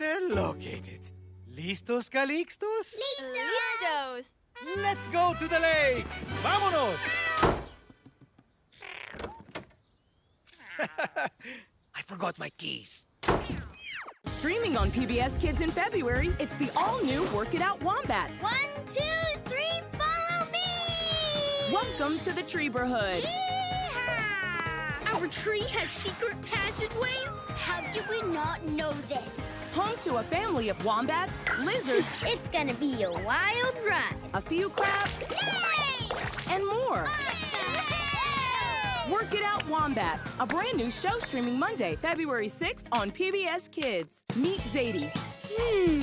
center located. ¿Listos, Calixtos? Listos! Let's go to the lake! ¡Vámonos! I forgot my keys. Streaming on PBS Kids in February, it's the all-new Work It Out Wombats. 1, 2, 3, follow me! Welcome to the Treeborhood. Yeehaw! Our tree has secret passageways? How did we not know this? Home to a family of wombats, lizards, It's gonna be a wild ride. a few crabs, Yay! and more. Awesome! Work It Out Wombats, a brand new show streaming Monday, February 6th on PBS Kids. Meet Zadie.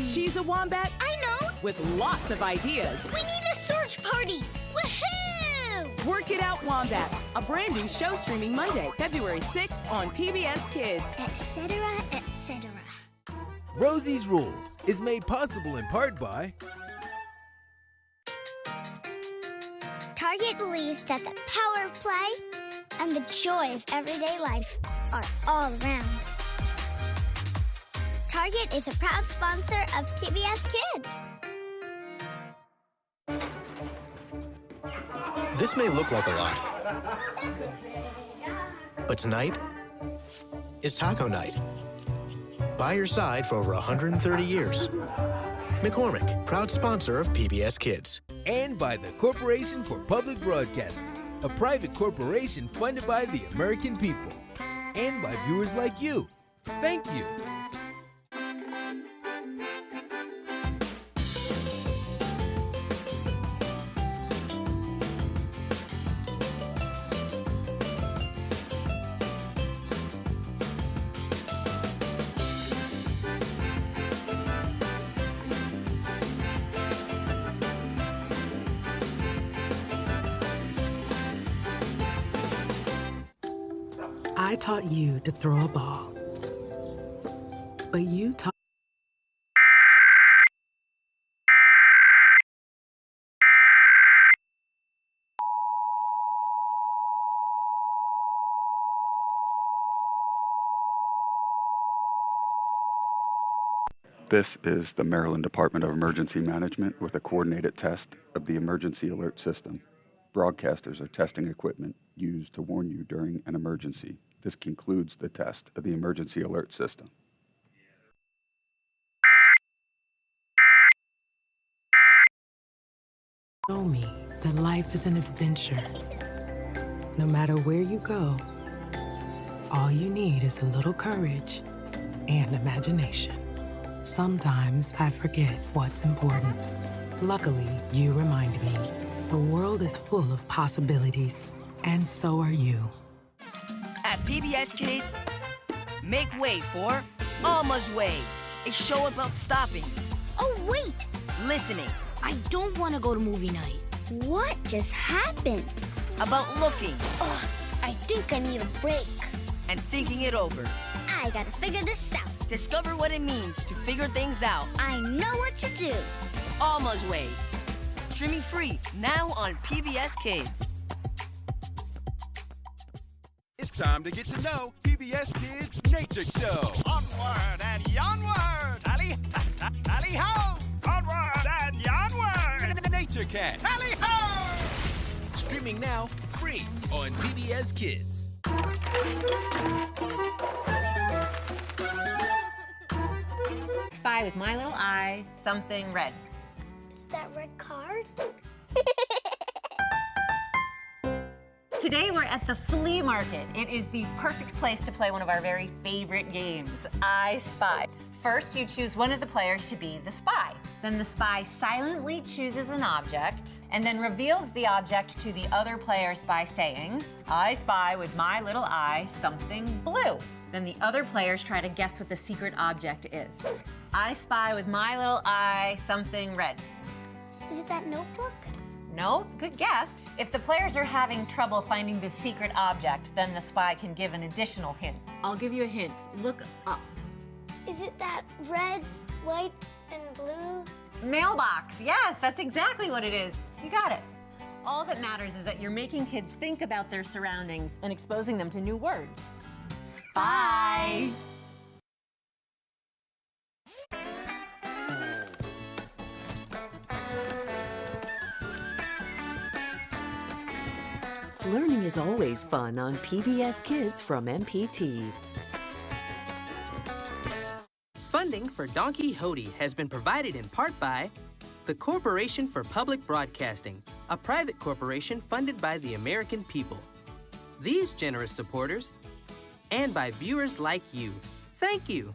She's a wombat I know! with lots of ideas. We need a search party! Woohoo! Work It Out Wombats, a brand new show streaming Monday, February 6th on PBS Kids. Etc., etc. Rosie's Rules is made possible in part by Target believes that the power of play and the joy of everyday life are all around. Target is a proud sponsor of PBS Kids. This may look like a lot, but tonight is taco night. By your side for over 130 years. McCormick, proud sponsor of PBS Kids. and by the Corporation for Public Broadcasting, a private corporation funded by the American people, and by viewers like you. Thank you. I taught you to throw a ball, but you taught This is the Maryland Department of Emergency Management with a coordinated test of the emergency alert system. Broadcasters are testing equipment used to warn you during an emergency. This concludes the test of the emergency alert system. show me that life is an adventure. No matter where you go, all you need is a little courage and imagination. Sometimes I forget what's important. Luckily, you remind me. The world is full of possibilities, and so are you. At PBS Kids, make way for Alma's Way, a show about stopping, Oh, wait! listening, I don't want to go to movie night. What just happened? about looking, Ugh, I think I need a break. and thinking it over. I gotta figure this out. Discover what it means to figure things out. I know what to do. Alma's Way. Streaming free now on PBS Kids. It's time to get to know PBS Kids Nature Show. Onward and onward! Tally, tally ho! Onward and onward! Nature Cat. Tally ho! Streaming now, free on PBS Kids. Spy with my little eye, something red. Is that red card? Today we're at the flea market. It is the perfect place to play one of our very favorite games, I Spy. First, you choose one of the players to be the spy. Then the spy silently chooses an object and then reveals the object to the other players by saying, I spy with my little eye something blue. Then the other players try to guess what the secret object is. I spy with my little eye something red. Is it that notebook? No, good guess. If the players are having trouble finding the secret object, then the spy can give an additional hint. I'll give you a hint. Look up. Is it that red, white, and blue? Mailbox. Yes, that's exactly what it is. You got it. All that matters is that you're making kids think about their surroundings and exposing them to new words. Bye. Learning is always fun on PBS Kids from MPT. Funding for Don Quixote has been provided in part by the Corporation for Public Broadcasting, a private corporation funded by the American people. These generous supporters, and by viewers like you. Thank you.